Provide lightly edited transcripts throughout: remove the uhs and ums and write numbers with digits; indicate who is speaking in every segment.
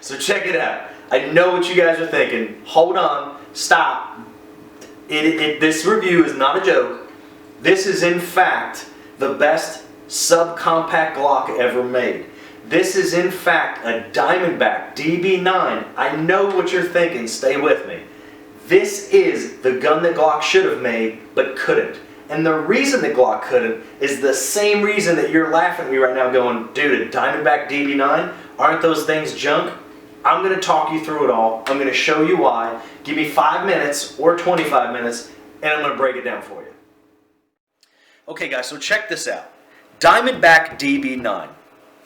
Speaker 1: So check it out. I know what you guys are thinking. Hold on, stop. This review is not a joke. This is in fact the best subcompact Glock ever made. This is in fact a Diamondback Db9. I know what you're thinking, stay with me. This is the gun that Glock should have made but couldn't. And the reason that Glock couldn't is the same reason that you're laughing at me right now going, dude, a Diamondback Db9, aren't those things junk? I'm going to talk you through it all. I'm going to show you why. Give me 5 minutes or 25 minutes and I'm going to break it down for you. Okay guys, so check this out. Diamondback Db9.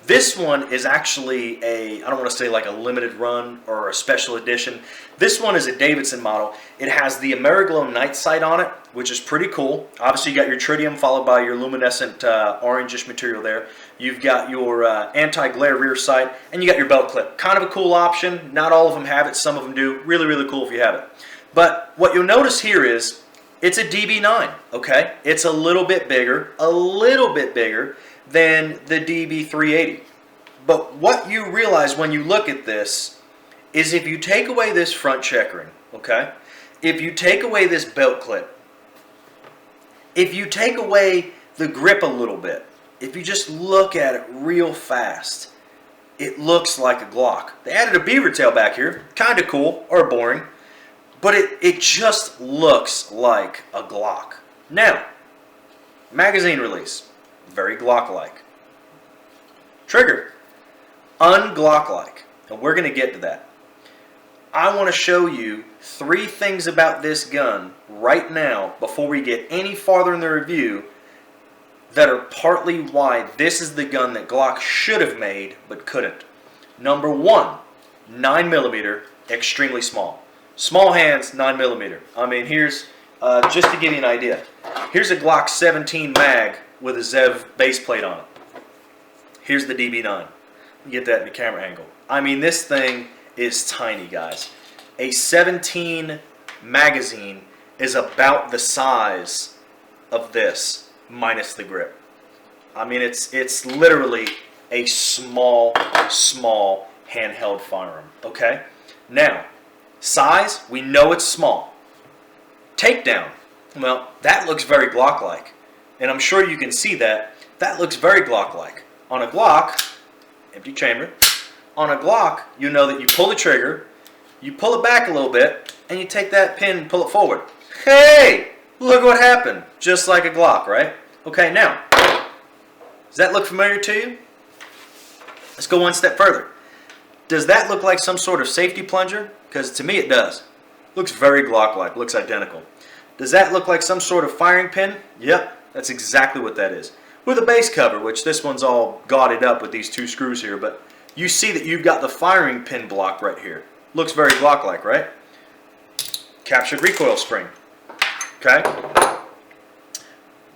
Speaker 1: This one is actually I don't want to say like a limited run or a special edition. This one is a Davidson model. It has the Ameriglow night sight on it, which is pretty cool. Obviously you got your tritium followed by your luminescent orangish material there. You've got your anti-glare rear sight and you got your belt clip. Kind of a cool option. Not all of them have it, some of them do. Really, really cool if you have it. But what you'll notice here is it's a DB9, okay? It's a little bit bigger than the DB380. But what you realize when you look at this is if you take away this front checkering, okay? If you take away this belt clip, if you take away the grip a little bit, if you just look at it real fast, it looks like a Glock. They added a beaver tail back here, kind of cool or boring, but it just looks like a Glock. Now, magazine release. Very Glock-like. Trigger, un-Glock-like. And we're going to get to that. I want to show you 3 things about this gun right now before we get any farther in the review that are partly why this is the gun that Glock should have made but couldn't. Number 1, 9mm, extremely small. Small hands, 9mm. I mean, here's, just to give you an idea, here's a Glock 17 mag with a Zev base plate on it. Here's the DB9. Get that in the camera angle. I mean, this thing is tiny, guys. A 17 magazine is about the size of this, minus the grip. I mean, it's literally a small handheld firearm, okay? Now, size, we know it's small. Takedown, well, that looks very Glock-like. And I'm sure you can see that. That looks very Glock-like. On a Glock, empty chamber, on a Glock, you know that you pull the trigger, you pull it back a little bit, and you take that pin and pull it forward. Hey! Look what happened. Just like a Glock, right? Okay, now, does that look familiar to you? Let's go one step further. Does that look like some sort of safety plunger? Because to me it does. Looks very Glock-like, looks identical. Does that look like some sort of firing pin? Yep. That's exactly what that is. With a base cover, which this one's all gauded up with these 2 screws here, but you see that you've got the firing pin block right here. Looks very Glock-like, right? Captured recoil spring. Okay?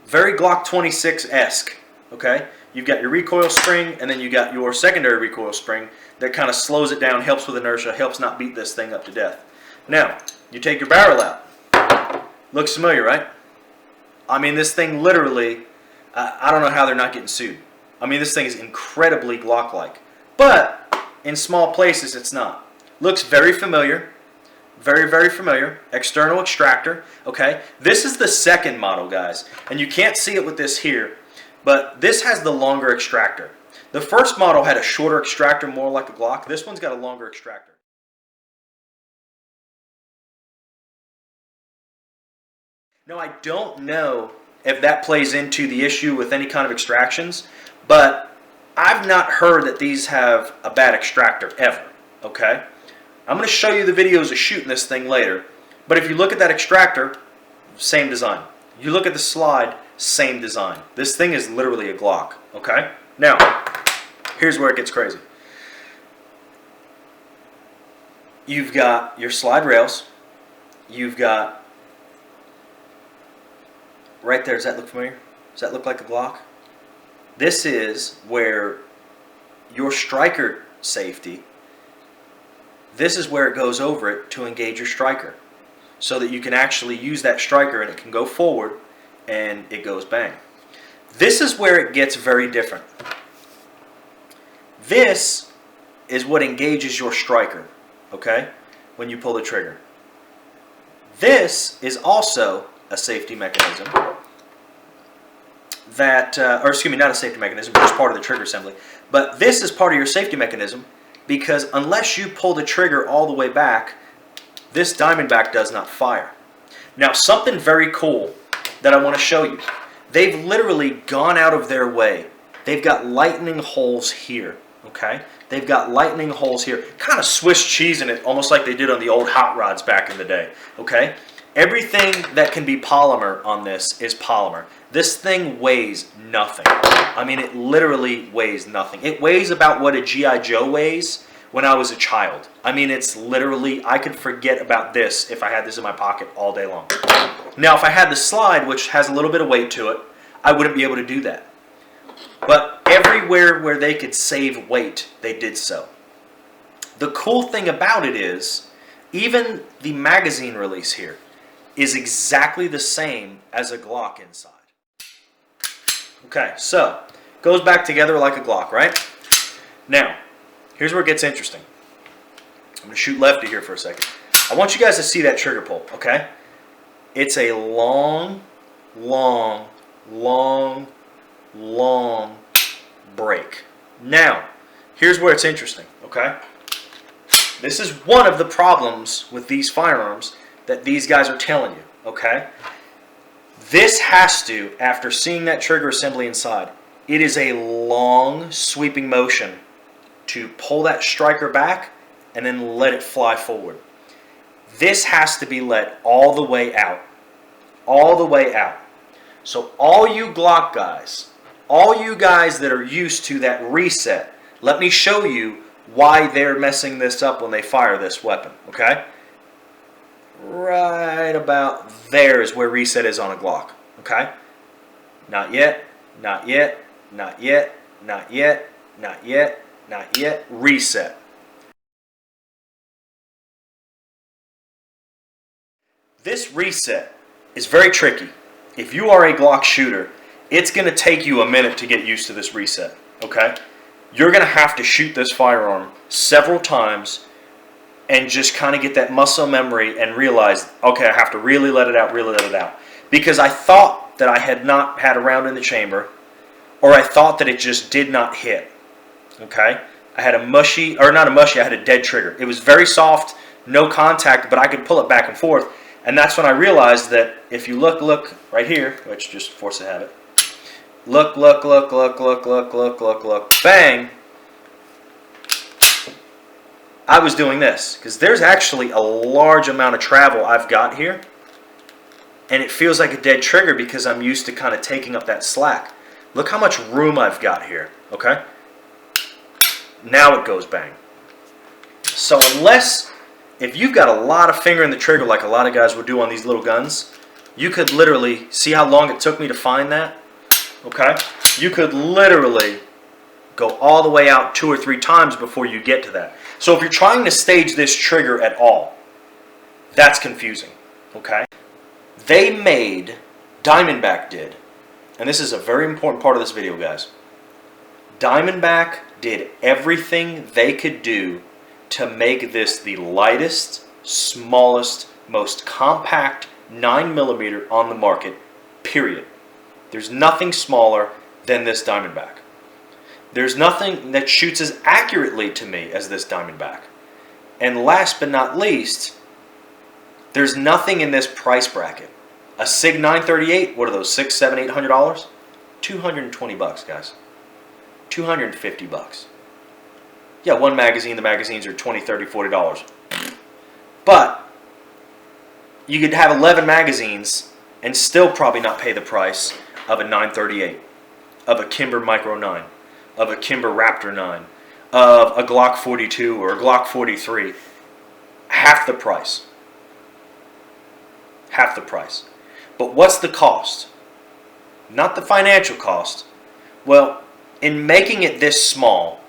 Speaker 1: Very Glock 26-esque. Okay? You've got your recoil spring, and then you got your secondary recoil spring that kind of slows it down, helps with inertia, helps not beat this thing up to death. Now, you take your barrel out. Looks familiar, right? I mean, this thing literally, I don't know how they're not getting sued. I mean, this thing is incredibly Glock-like. But in small places, it's not. Looks very familiar. Very, very familiar. External extractor. Okay? This is the second model, guys. And you can't see it with this here. But this has the longer extractor. The first model had a shorter extractor, more like a Glock. This one's got a longer extractor. Now, I don't know if that plays into the issue with any kind of extractions, but I've not heard that these have a bad extractor ever, okay? I'm going to show you the videos of shooting this thing later, but if you look at that extractor, same design. You look at the slide, same design. This thing is literally a Glock, okay? Now, here's where it gets crazy. You've got your slide rails. You've got right there, does that look familiar? Does that look like a Glock? This is where your striker safety, this is where it goes over it to engage your striker. So that you can actually use that striker and it can go forward and it goes bang. This is where it gets very different. This is what engages your striker, okay, when you pull the trigger. This is also a safety mechanism that, or excuse me, not a safety mechanism, but just part of the trigger assembly. But this is part of your safety mechanism because unless you pull the trigger all the way back, this Diamondback does not fire. Now, something very cool that I want to show you. They've literally gone out of their way. They've got lightning holes here, okay? They've got lightning holes here, kind of Swiss cheese in it, almost like they did on the old hot rods back in the day, okay? Everything that can be polymer on this is polymer. This thing weighs nothing. I mean, it literally weighs nothing. It weighs about what a G.I. Joe weighs when I was a child. I mean, it's literally, I could forget about this if I had this in my pocket all day long. Now, if I had the slide, which has a little bit of weight to it, I wouldn't be able to do that. But everywhere where they could save weight, they did so. The cool thing about it is, even the magazine release here is exactly the same as a Glock inside. Okay, so, goes back together like a Glock, right? Now, here's where it gets interesting. I'm going to shoot lefty here for a second. I want you guys to see that trigger pull, okay? It's a long, long, long, long break. Now, here's where it's interesting, okay? This is one of the problems with these firearms that these guys are telling you, okay? This has to, after seeing that trigger assembly inside, it is a long sweeping motion to pull that striker back and then let it fly forward. This has to be let all the way out. All the way out. So all you Glock guys, all you guys that are used to that reset, let me show you why they're messing this up when they fire this weapon, okay? Right about there is where reset is on a Glock, okay? Not yet, not yet, not yet, not yet, not yet, not yet, reset. This reset is very tricky. If you are a Glock shooter, it's going to take you a minute to get used to this reset, okay? You're going to have to shoot this firearm several times and just kind of get that muscle memory and realize, okay, I have to really let it out, really let it out. Because I thought that I had not had a round in the chamber, or I thought that it just did not hit, okay? I had a mushy, or not a mushy, I had a dead trigger. It was very soft, no contact, but I could pull it back and forth. And that's when I realized that if you look right here, which just force a habit, look, bang, I was doing this. Because there's actually a large amount of travel I've got here. And it feels like a dead trigger because I'm used to kind of taking up that slack. Look how much room I've got here, okay? Now it goes bang. So unless, if you've got a lot of finger in the trigger like a lot of guys would do on these little guns, you could literally, see how long it took me to find that? Okay? You could literally go all the way out 2 or 3 times before you get to that. So if you're trying to stage this trigger at all, that's confusing. Okay? They made, Diamondback did, and this is a very important part of this video, guys. Diamondback did everything they could do to make this the lightest, smallest, most compact 9mm on the market, period. There's nothing smaller than this Diamondback. There's nothing that shoots as accurately to me as this Diamondback. And last but not least, there's nothing in this price bracket. A SIG 938, what are those, $600, $700, $800? $220, guys. $250. Yeah, one magazine, the magazines are $20, $30, $40. But you could have 11 magazines and still probably not pay the price of a 938, of a Kimber Micro 9, of a Kimber Raptor 9, of a Glock 42 or a Glock 43. Half the price. Half the price. But what's the cost? Not the financial cost. Well, in making it this small,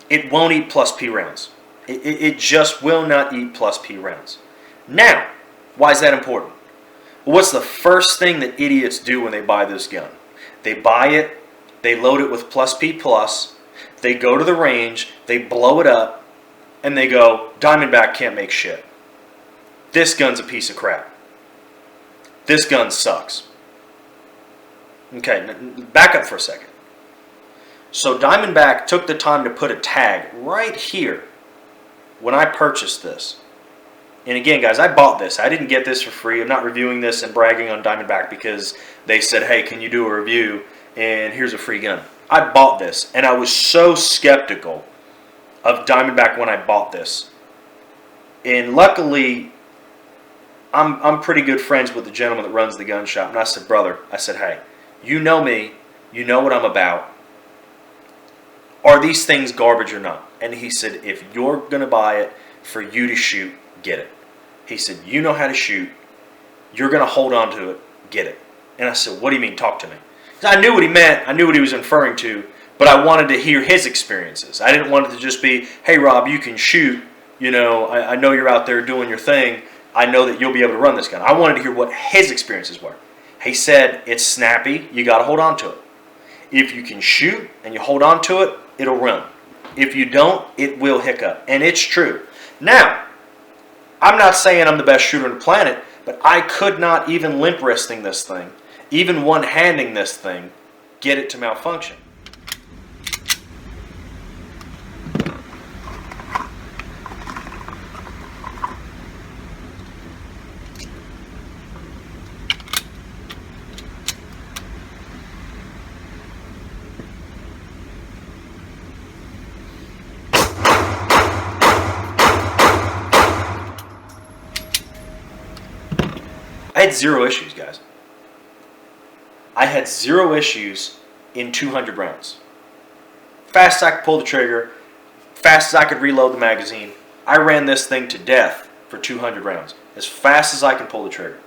Speaker 1: it won't eat plus P rounds. It just will not eat plus P rounds. Now, why is that important? Well, what's the first thing that idiots do when they buy this gun? They buy it, they load it with plus P plus, They go to the range, they blow it up, and they go, Diamondback can't make shit. This gun's a piece of crap. This gun sucks. Okay, back up for a second. So Diamondback took the time to put a tag right here when I purchased this. And again, guys, I bought this. I didn't get this for free. I'm not reviewing this and bragging on Diamondback because they said, hey, can you do a review? And here's a free gun. I bought this, and I was so skeptical of Diamondback when I bought this. And luckily, I'm pretty good friends with the gentleman that runs the gun shop. And I said, brother, I said, hey, you know me. You know what I'm about. Are these things garbage or not? And he said, if you're going to buy it for you to shoot, get it. He said, you know how to shoot. You're going to hold on to it. Get it. And I said, what do you mean? Talk to me. I knew what he meant. I knew what he was inferring to. But I wanted to hear his experiences. I didn't want it to just be, hey, Rob, you can shoot. You know, I know you're out there doing your thing. I know that you'll be able to run this gun. I wanted to hear what his experiences were. He said, it's snappy. You got to hold on to it. If you can shoot and you hold on to it, it'll run. If you don't, it will hiccup. And it's true. Now, I'm not saying I'm the best shooter on the planet, but I could not even limp wristing this thing, even one-handing this thing, get it to malfunction. I had zero issues, guys. I had zero issues in 200 rounds. Fast as I could pull the trigger, fast as I could reload the magazine. I ran this thing to death for 200 rounds, as fast as I can pull the trigger.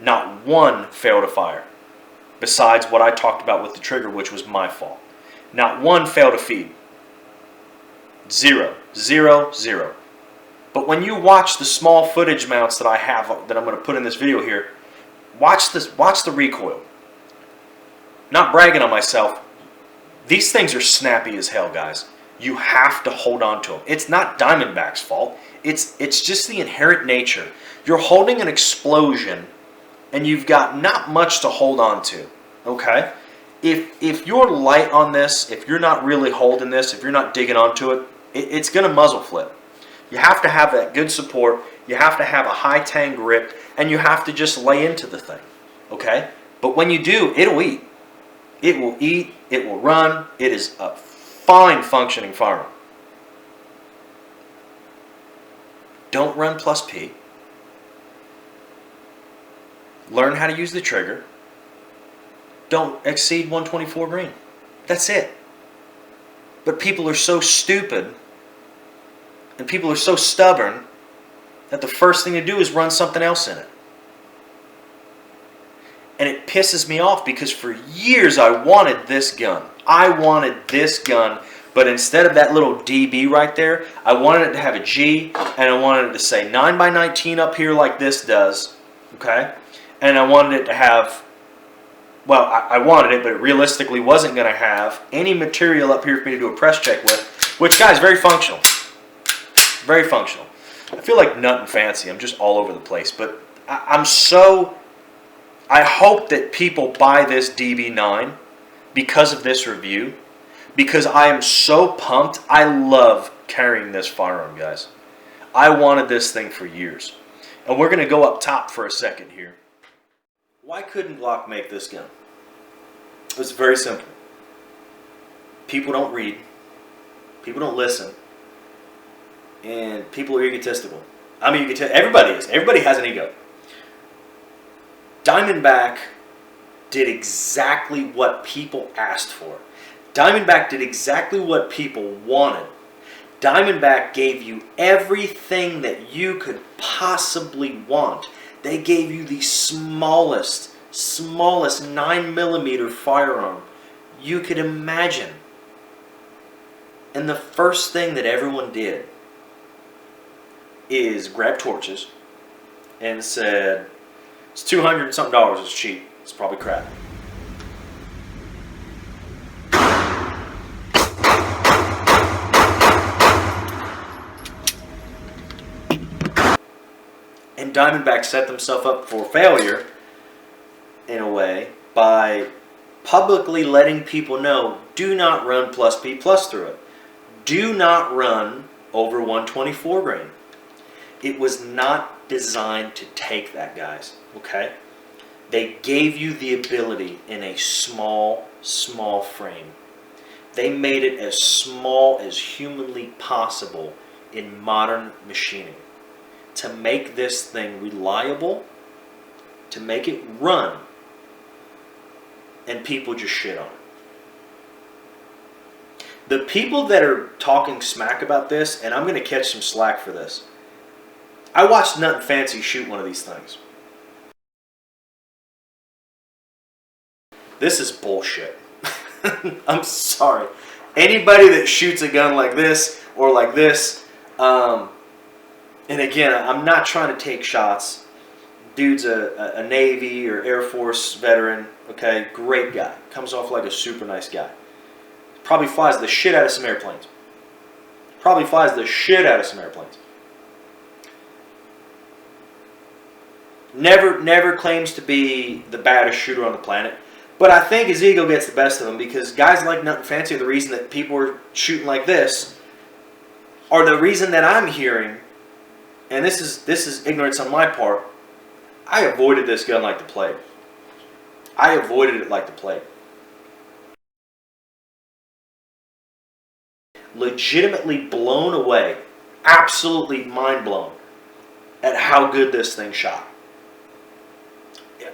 Speaker 1: Not one failed to fire, besides what I talked about with the trigger, which was my fault. Not one failed to feed. Zero, zero, zero. But when you watch the small footage mounts that I have, that I'm going to put in this video here, watch the recoil. Not bragging on myself. These things are snappy as hell, guys. You have to hold on to them. It's not Diamondback's fault. It's just the inherent nature. You're holding an explosion, and you've got not much to hold on to. Okay? If you're light on this, if you're not really holding this, if you're not digging onto it, it's going to muzzle flip. You have to have that good support. You have to have a high tang grip, and you have to just lay into the thing. Okay? But when you do, it'll eat. It will eat. It will run. It is a fine functioning firearm. Don't run plus P. Learn how to use the trigger. Don't exceed 124 grain. That's it. But people are so stupid and people are so stubborn that the first thing to do is run something else in it. And it pisses me off because for years I wanted this gun. I wanted this gun, but instead of that little DB right there, I wanted it to have a G, and I wanted it to say 9x19 up here like this does, okay? And I wanted it to have, well, I wanted it, but it realistically wasn't going to have any material up here for me to do a press check with, which, guys, very functional. Very functional. I feel like nutnfancy. I'm just all over the place, but I hope that people buy this DB9 because of this review, because I am so pumped. I love carrying this firearm, guys. I wanted this thing for years. And we're going to go up top for a second here. Why couldn't Glock make this gun? It's very simple. People don't read. People don't listen. And people are egotistical. I mean, everybody is. Everybody has an ego. Diamondback did exactly what people asked for. Diamondback did exactly what people wanted. Diamondback gave you everything that you could possibly want. They gave you the smallest 9mm firearm you could imagine. And the first thing that everyone did is grab torches and said, it's $200 and something, it's cheap, it's probably crap. And Diamondback set themselves up for failure, in a way, by publicly letting people know, do not run plus P plus through it. Do not run over 124 grain. It was not designed to take that, guys, okay? They gave you the ability in a small, small frame. They made it as small as humanly possible in modern machining to make this thing reliable, to make it run, and people just shit on it. The people that are talking smack about this, and I'm going to catch some slack for this, I watched Nutnfancy shoot one of these things. This is bullshit. I'm sorry. Anybody that shoots a gun like this or like this, and again, I'm not trying to take shots. Dude's a Navy or Air Force veteran, okay? Great guy. Comes off like a super nice guy. Probably flies the shit out of some airplanes. Probably flies the shit out of some airplanes. Never claims to be the baddest shooter on the planet. But I think his ego gets the best of him, because guys like Nutnfancy are the reason that people are shooting like this, are the reason that I'm hearing, and this is ignorance on my part, I avoided this gun like the plague. I avoided it like the plague. Legitimately blown away, absolutely mind blown at how good this thing shot.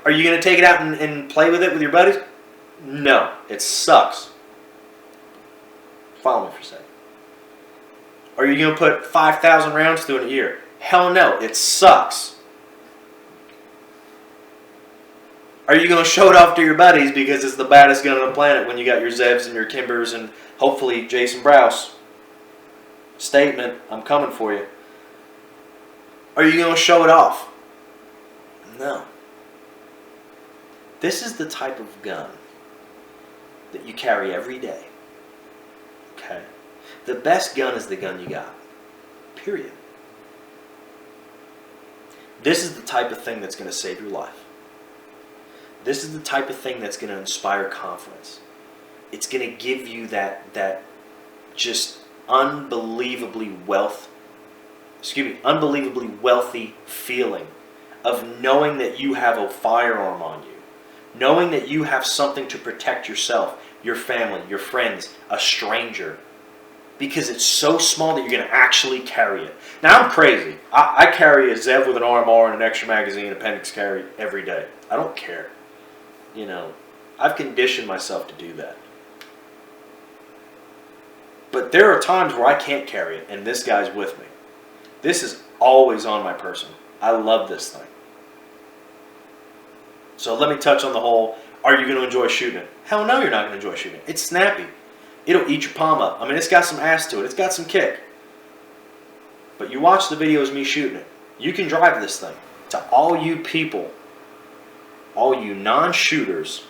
Speaker 1: Are you going to take it out and play with it with your buddies? No, it sucks. Follow me for a second. Are you going to put 5,000 rounds through in a year? Hell no, it sucks. Are you going to show it off to your buddies because it's the baddest gun on the planet when you got your Zebs and your Timbers and hopefully Jason Browse? Statement, I'm coming for you. Are you going to show it off? No. This is the type of gun that you carry every day. Okay? The best gun is the gun you got. Period. This is the type of thing that's going to save your life. This is the type of thing that's going to inspire confidence. It's going to give you that just unbelievably wealthy feeling of knowing that you have a firearm on you. Knowing that you have something to protect yourself, your family, your friends, a stranger. Because it's so small that you're going to actually carry it. Now, I'm crazy. I carry a Zev with an RMR and an extra magazine, appendix carry every day. I don't care. You know, I've conditioned myself to do that. But there are times where I can't carry it, and this guy's with me. This is always on my person. I love this thing. So let me touch on the whole, are you going to enjoy shooting it? Hell no, you're not going to enjoy shooting it. It's snappy. It'll eat your palm up. I mean, it's got some ass to it. It's got some kick. But you watch the videos of me shooting it. You can drive this thing. To all you people, all you non-shooters,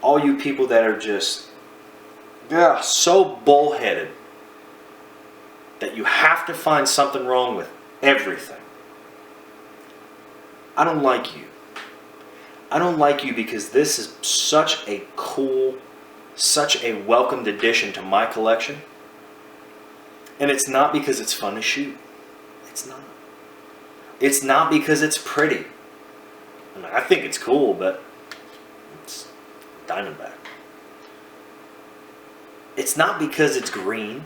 Speaker 1: all you people that are just so bullheaded that you have to find something wrong with everything. I don't like you. I don't like you because this is such a cool, such a welcomed addition to my collection. And it's not because it's fun to shoot. It's not. It's not because it's pretty. I mean, I think it's cool, but it's Diamondback. It's not because it's green.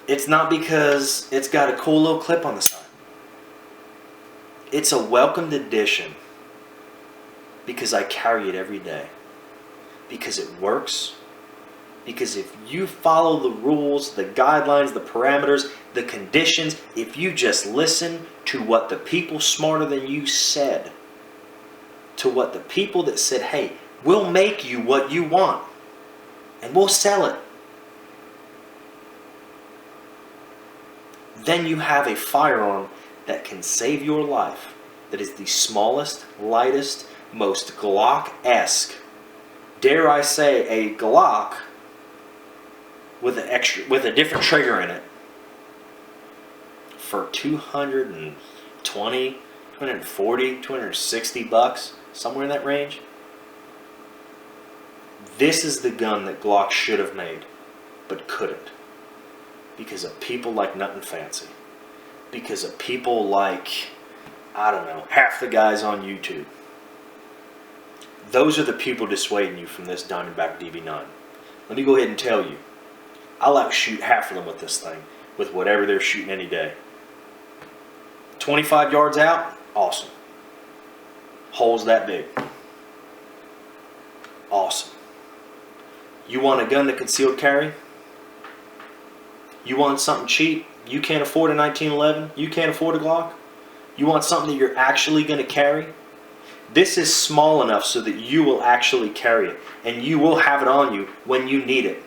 Speaker 1: It's not because it's got a cool little clip on the side. It's a welcomed addition because I carry it every day. Because it works. Because if you follow the rules, the guidelines, the parameters, the conditions, if you just listen to what the people smarter than you said, to what the people that said, hey, we'll make you what you want, and we'll sell it, then you have a firearm that can save your life, that is the smallest, lightest, most Glock-esque, dare I say, a Glock with a different trigger in it for $220, 240, 260 bucks, somewhere in that range. This is the gun that Glock should have made, but couldn't. Because of people like nutnfancy. Because of people like, I don't know, half the guys on YouTube. Those are the people dissuading you from this Diamondback Db9. Let me go ahead and tell you, I'll outshoot half of them with this thing, with whatever they're shooting any day. 25 yards out, awesome. Holes that big. Awesome. You want a gun to concealed carry? You want something cheap? You can't afford a 1911? You can't afford a Glock? You want something that you're actually going to carry? This is small enough so that you will actually carry it. And you will have it on you when you need it.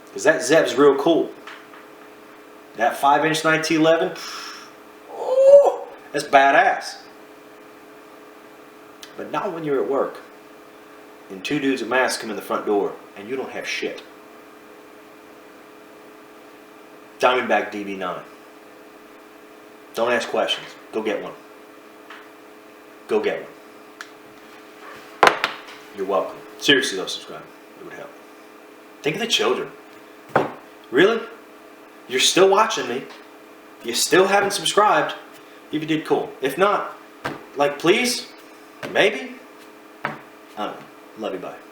Speaker 1: Because that Zeb's real cool. That 5-inch 1911, oh, that's badass. But not when you're at work and two dudes in masks come in the front door and you don't have shit. Diamondback Db9. Don't ask questions. Go get one. Go get one. You're welcome. Seriously though, subscribe. It would help. Think of the children. Really? You're still watching me. You still haven't subscribed. If you did, cool. If not, like, please, maybe. I don't know. Love you, bye.